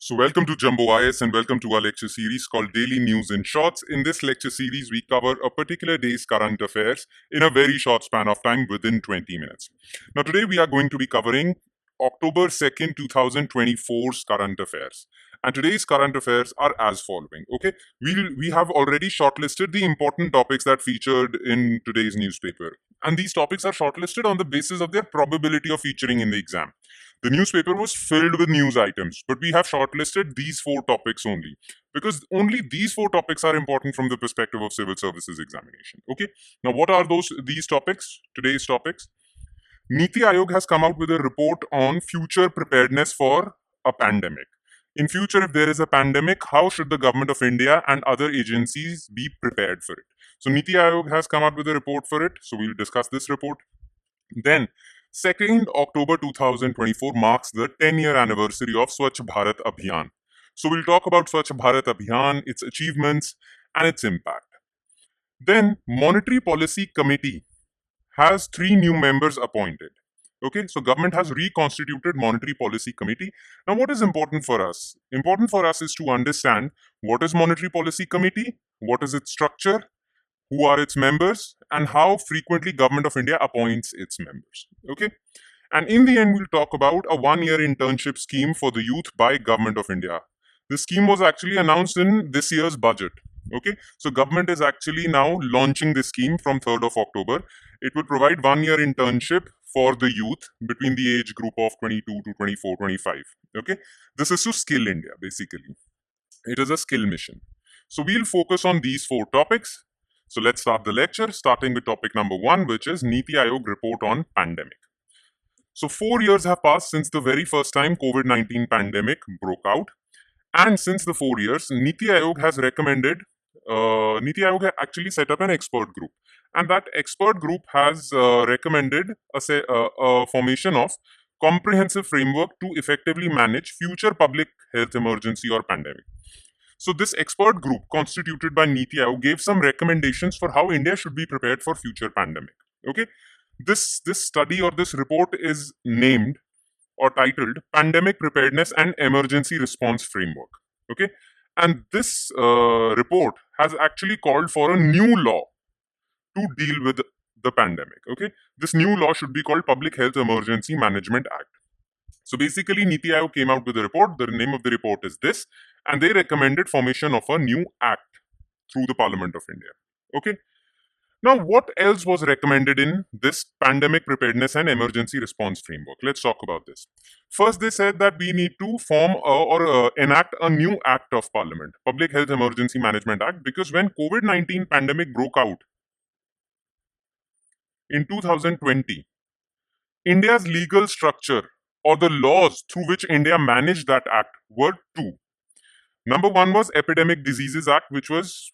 So, welcome to Jumbo IS and welcome to our lecture series called Daily News in Shorts. In this lecture series, we cover a particular day's current affairs in a very short span of time within 20 minutes. Now, today we are going to be covering October 2nd, 2024's current affairs. And today's current affairs are as following. Okay, we have already shortlisted the important topics that featured in today's newspaper. And these topics are shortlisted on the basis of their probability of featuring in the exam. The newspaper was filled with news items, but we have shortlisted these four topics only because only these four topics are important from the perspective of civil services examination. Okay, now what are these topics? Today's topics. NiTi Aayog has come out with a report on future preparedness for a pandemic. In future, if there is a pandemic, how should the government of India and other agencies be prepared for it? So NiTi Aayog has come out with a report for it. So we'll discuss this report. Then 2nd October 2024 marks the 10-year anniversary of Swachh Bharat Abhiyan. So we'll talk about Swachh Bharat Abhiyan, its achievements and its impact. Then Monetary Policy Committee has 3 new members appointed. Okay, so government has reconstituted Monetary Policy Committee. Now what is important for us? Important for us is to understand what is Monetary Policy Committee, what is its structure, who are its members, and how frequently Government of India appoints its members. Okay, and in the end, we'll talk about a 1-year internship scheme for the youth by Government of India. This scheme was actually announced in this year's budget. Okay, so government is actually now launching this scheme from 3rd of October. It will provide 1-year internship for the youth between the age group of 22 to 24, 25. Okay, this is to skill India, basically. It is a skill mission. So we'll focus on these 4 topics. So let's start the lecture, starting with topic number 1, which is NiTi Aayog report on pandemic. So 4 years have passed since the very first time COVID-19 pandemic broke out. And since the 4 years, NiTi Aayog has actually set up an expert group. And that expert group has recommended a formation of comprehensive framework to effectively manage future public health emergency or pandemic. So this expert group constituted by NiTi Aayog gave some recommendations for how India should be prepared for future pandemic. Okay, this study or this report is named or titled Pandemic Preparedness and Emergency Response Framework. Okay, and this report has actually called for a new law to deal with the pandemic. Okay, this new law should be called Public Health Emergency Management Act. So basically, NiTi Aayog came out with a report. The name of the report is this, and they recommended formation of a new act through the Parliament of India. Okay. Now, what else was recommended in this pandemic preparedness and emergency response framework? Let's talk about this. First, they said that we need to form or enact a new act of Parliament, Public Health Emergency Management Act, because when COVID-19 pandemic broke out in 2020, India's legal structure or the laws through which India managed that act were 2. Number 1 was Epidemic Diseases Act, which was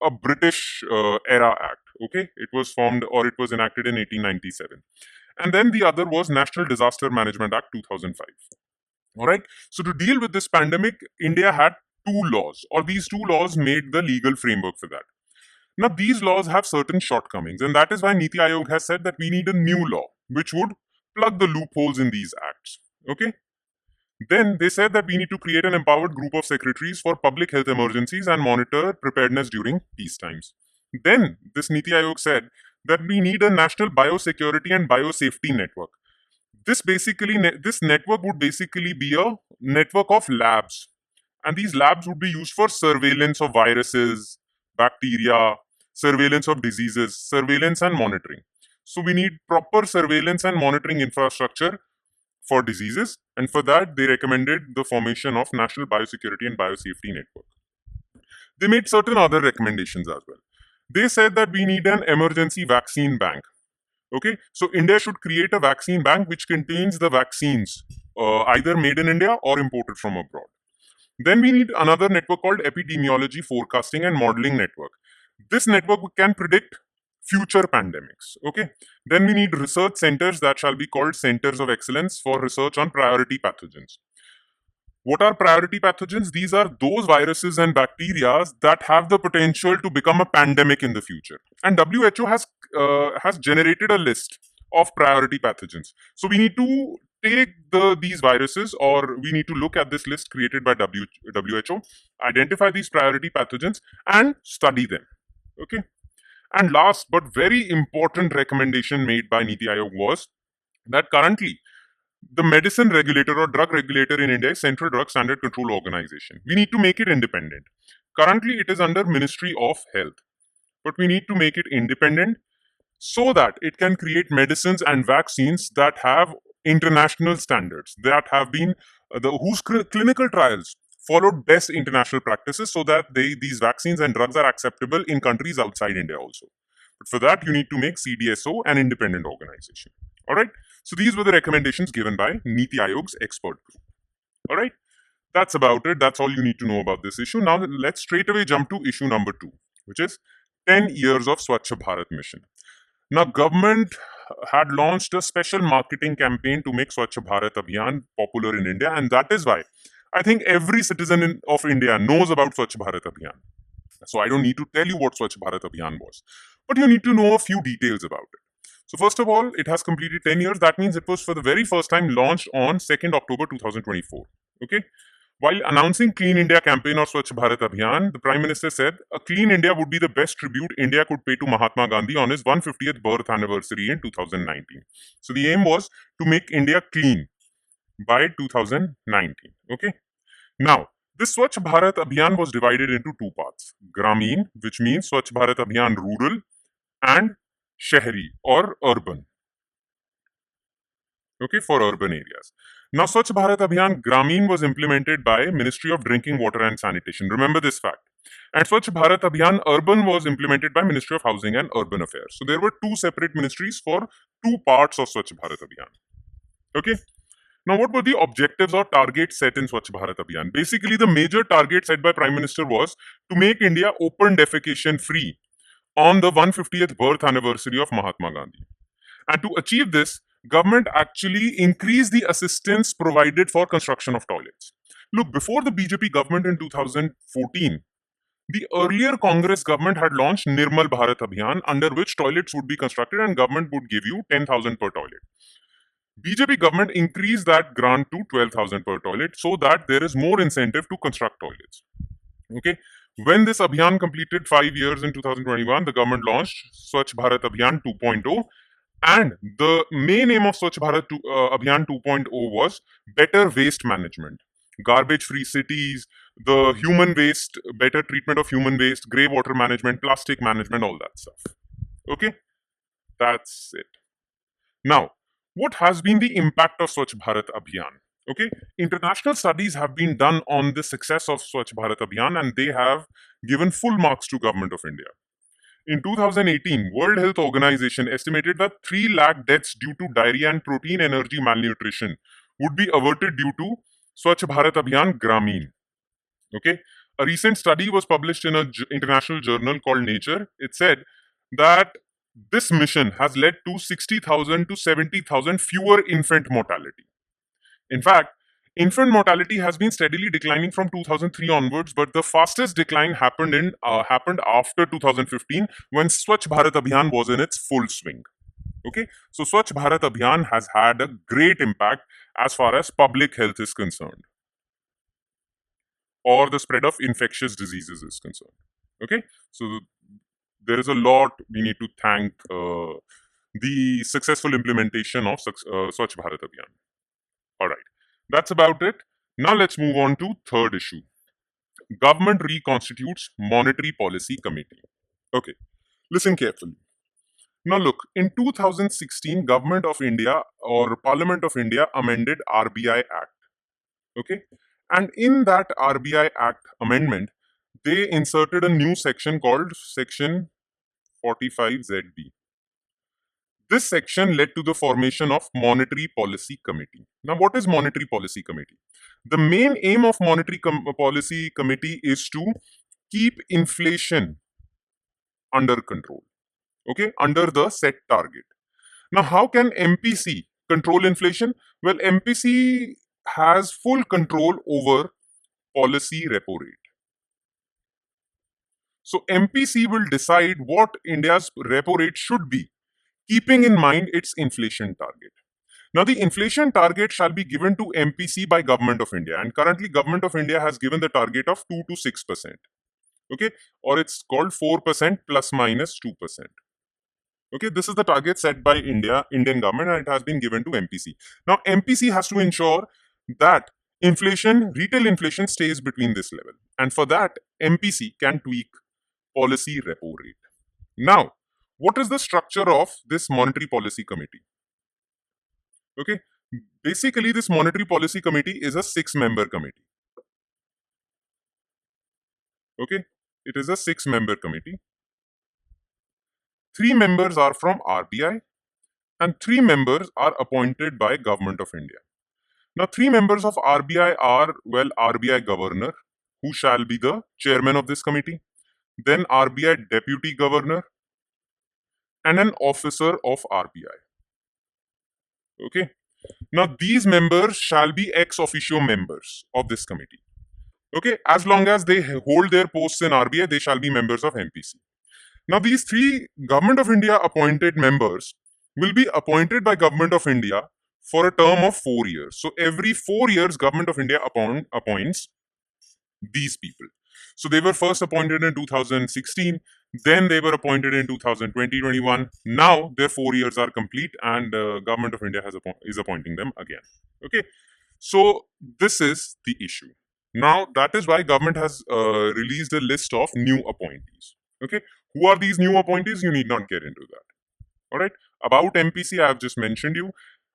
a British era act. Okay, it was formed or it was enacted in 1897. And then the other was National Disaster Management Act 2005. All right, so to deal with this pandemic, India had 2 laws, or these 2 laws made the legal framework for that. Now, these laws have certain shortcomings, and that is why NiTi Aayog has said that we need a new law which would plug the loopholes in these acts. Okay. Then they said that we need to create an empowered group of secretaries for public health emergencies and monitor preparedness during peace times. Then this NiTi Aayog said that we need a national biosecurity and biosafety network. This network would basically be a network of labs, and these labs would be used for surveillance of viruses, bacteria, surveillance of diseases, surveillance and monitoring. So we need proper surveillance and monitoring infrastructure for diseases, and for that they recommended the formation of National Biosecurity and Biosafety Network. They made certain other recommendations as well. They said that we need an emergency vaccine bank. Okay, so India should create a vaccine bank which contains the vaccines either made in India or imported from abroad. Then we need another network called Epidemiology Forecasting and Modeling Network. This network can predict future pandemics. Okay. Then we need research centers that shall be called centers of excellence for research on priority pathogens. What are priority pathogens? These are those viruses and bacteria that have the potential to become a pandemic in the future. And WHO has generated a list of priority pathogens. So we need to take these viruses, or we need to look at this list created by WHO, identify these priority pathogens and study them. Okay. And last but very important recommendation made by NiTi Aayog was that currently the medicine regulator or drug regulator in India is Central Drug Standard Control Organization. We need to make it independent. Currently, it is under Ministry of Health, but we need to make it independent so that it can create medicines and vaccines that have international standards, that have been whose clinical trials followed best international practices, so that these vaccines and drugs are acceptable in countries outside India also. But for that, you need to make CDSO an independent organization. All right. So these were the recommendations given by NiTi Aayog's expert group. All right. That's about it. That's all you need to know about this issue. Now let's straight away jump to issue number 2, which is 10 years of Swachh Bharat mission. Now, government had launched a special marketing campaign to make Swachh Bharat Abhiyan popular in India, and that is why I think every citizen of India knows about Swachh Bharat Abhiyan. So I don't need to tell you what Swachh Bharat Abhiyan was, but you need to know a few details about it. So first of all, it has completed 10 years. That means it was for the very first time launched on 2nd October 2024. Okay. While announcing Clean India campaign or Swachh Bharat Abhiyan, the Prime Minister said a clean India would be the best tribute India could pay to Mahatma Gandhi on his 150th birth anniversary in 2019. So the aim was to make India clean by 2019. Okay. Now, this Swachh Bharat Abhiyan was divided into 2 parts. Gramin, which means Swachh Bharat Abhiyan rural, and Shahri or urban. Okay, for urban areas. Now, Swachh Bharat Abhiyan Gramin was implemented by Ministry of Drinking Water and Sanitation. Remember this fact. And Swachh Bharat Abhiyan Urban was implemented by Ministry of Housing and Urban Affairs. So there were 2 separate ministries for 2 parts of Swachh Bharat Abhiyan. Okay. Now, what were the objectives or targets set in Swachh Bharat Abhiyan? Basically, the major target set by Prime Minister was to make India open defecation free on the 150th birth anniversary of Mahatma Gandhi. And to achieve this, government actually increased the assistance provided for construction of toilets. Look, before the BJP government in 2014, the earlier Congress government had launched Nirmal Bharat Abhiyan, under which toilets would be constructed and government would give you 10,000 per toilet. BJP government increased that grant to 12,000 per toilet so that there is more incentive to construct toilets. Okay. When this Abhiyan completed 5 years in 2021, the government launched Swachh Bharat Abhiyan 2.0. And the main aim of Swachh Bharat Abhiyan 2.0 was better waste management, garbage-free cities, the human waste, better treatment of human waste, grey water management, plastic management, all that stuff. Okay, that's it. Now, what has been the impact of Swachh Bharat Abhiyan? Okay, international studies have been done on the success of Swachh Bharat Abhiyan, and they have given full marks to Government of India. In 2018, World Health Organization estimated that 3 lakh deaths due to diarrhea and protein energy malnutrition would be averted due to Swachh Bharat Abhiyan Gramin. Okay, a recent study was published in an international journal called Nature. It said that this mission has led to 60,000 to 70,000 fewer infant mortality. In fact, infant mortality has been steadily declining from 2003 onwards, but the fastest decline happened after 2015 when Swachh Bharat Abhiyan was in its full swing. Okay, so Swachh Bharat Abhiyan has had a great impact as far as public health is concerned, or the spread of infectious diseases is concerned. Okay, so there is a lot we need to thank the successful implementation of Swachh Bharat Abhiyan. All right, that's about it. Now let's move on to third issue. Government reconstitutes Monetary Policy Committee. Okay, listen carefully. Now look, in 2016, Government of India or Parliament of India amended RBI Act. Okay, and in that RBI Act amendment, they inserted a new section called Section 45ZB. This section led to the formation of Monetary Policy Committee. Now, what is Monetary Policy Committee? The main aim of Monetary Policy Committee is to keep inflation under control, okay, under the set target. Now, how can MPC control inflation? Well, MPC has full control over policy repo rate. So, MPC will decide what India's repo rate should be, keeping in mind its inflation target. Now, the inflation target shall be given to MPC by Government of India, and currently Government of India has given the target of 2 to 6%. Okay, or it's called 4% plus minus 2%. Okay, this is the target set by Indian government, and it has been given to MPC. Now, MPC has to ensure that retail inflation stays between this level, and for that, MPC can tweak policy repo rate. Now, what is the structure of this monetary policy committee? Okay, basically, this monetary policy committee is a 6-member committee. Okay, it is a 6-member committee. 3 members are from RBI, and 3 members are appointed by Government of India. Now, 3 members of RBI are, well, RBI Governor, who shall be the chairman of this committee, then RBI Deputy Governor, and an officer of RBI. Okay. Now, these members shall be ex officio members of this committee. Okay. As long as they hold their posts in RBI, they shall be members of MPC. Now, these 3 Government of India appointed members will be appointed by Government of India for a term of 4 years. So, every 4 years, Government of India appoints these people. So, they were first appointed in 2016, then they were appointed in 2020-21. Now, their 4 years are complete, and Government of India is appointing them again. Okay, so this is the issue. Now, that is why government has released a list of new appointees. Okay, who are these new appointees? You need not get into that. All right. About MPC, I have just mentioned you.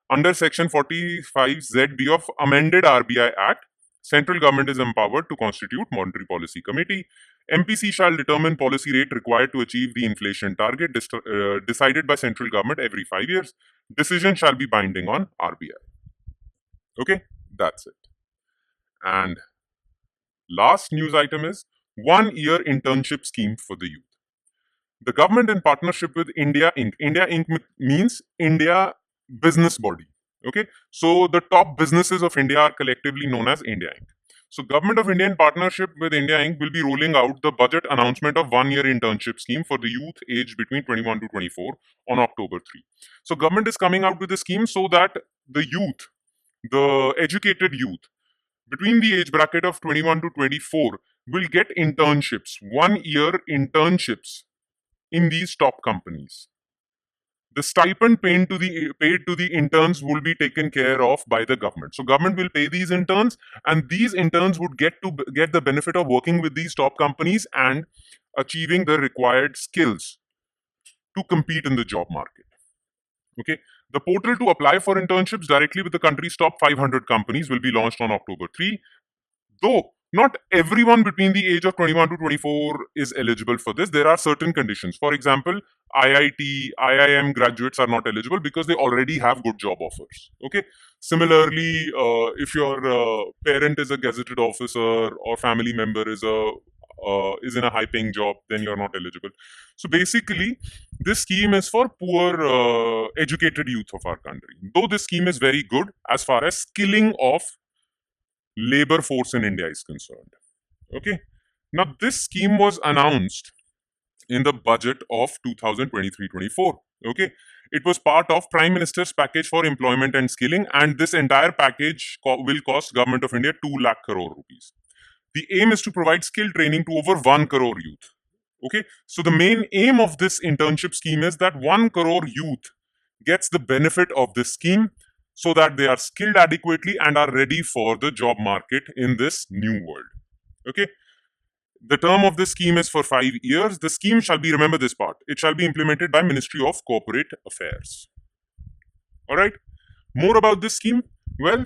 Under Section 45ZB of amended RBI Act, central government is empowered to constitute Monetary Policy Committee. MPC shall determine policy rate required to achieve the inflation target decided by central government every 5 years. Decision shall be binding on RBI. Okay, that's it. And last news item is 1-year internship scheme for the youth. The government, in partnership with India Inc. India Inc. means India business body. Okay, so the top businesses of India are collectively known as India Inc. So, Government of India, in partnership with India Inc., will be rolling out the budget announcement of 1-year internship scheme for the youth aged between 21 to 24 on October 3. So, government is coming out with a scheme so that the youth, the educated youth, between the age bracket of 21 to 24 will get internships, 1-year internships in these top companies. The stipend paid to the interns will be taken care of by the government. So government will pay these interns, and these interns would get the benefit of working with these top companies and achieving the required skills to compete in the job market. Okay, the portal to apply for internships directly with the country's top 500 companies will be launched on October 3. Though not everyone between the age of 21 to 24 is eligible for this. There are certain conditions. For example, IIT, IIM graduates are not eligible because they already have good job offers. Okay. Similarly, if your parent is a gazetted officer or family member is in a high-paying job, then you're not eligible. So basically, this scheme is for poor educated youth of our country. Though this scheme is very good as far as skilling of labor force in India is concerned. Okay. Now, this scheme was announced in the budget of 2023-24. Okay. It was part of Prime Minister's package for employment and skilling, and this entire package will cost Government of India 2 lakh crore rupees. The aim is to provide skill training to over 1 crore youth. Okay. So, the main aim of this internship scheme is that 1 crore youth gets the benefit of this scheme, so that they are skilled adequately and are ready for the job market in this new world. Okay. The term of this scheme is for 5 years. The scheme shall be, remember this part, it shall be implemented by Ministry of Corporate Affairs. Alright. More about this scheme. Well,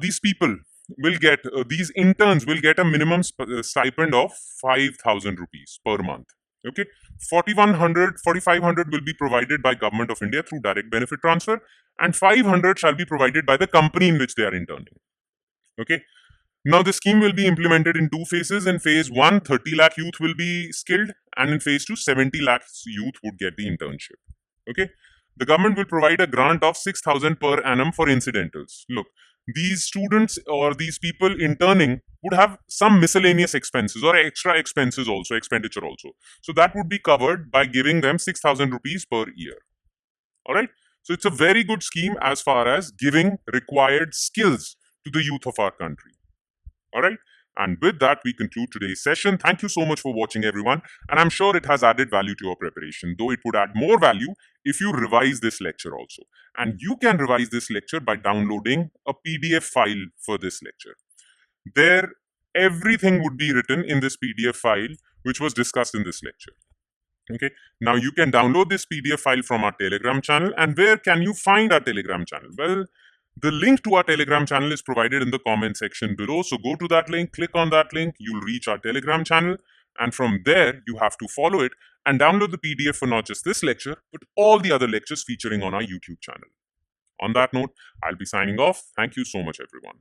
these people will get, these interns will get a minimum stipend of 5,000 rupees per month. Okay, 4,500 will be provided by Government of India through direct benefit transfer, and 500 shall be provided by the company in which they are interning. Okay, now the scheme will be implemented in 2 phases. In phase 1, 30 lakh youth will be skilled, and in phase 2, 70 lakh youth would get the internship. Okay, the government will provide a grant of 6,000 per annum for incidentals. Look, these students or these people interning would have some miscellaneous expenses or extra expenses also, expenditure also. So that would be covered by giving them 6,000 rupees per year. Alright. So it's a very good scheme as far as giving required skills to the youth of our country. All right. And with that, we conclude today's session. Thank you so much for watching, everyone. And I'm sure it has added value to your preparation, though it would add more value if you revise this lecture also. And you can revise this lecture by downloading a PDF file for this lecture. There, everything would be written in this PDF file, which was discussed in this lecture. Okay. Now you can download this PDF file from our Telegram channel. And where can you find our Telegram channel? Well, the link to our Telegram channel is provided in the comment section below. So go to that link, click on that link, you'll reach our Telegram channel. And from there, you have to follow it and download the PDF for not just this lecture, but all the other lectures featuring on our YouTube channel. On that note, I'll be signing off. Thank you so much, everyone.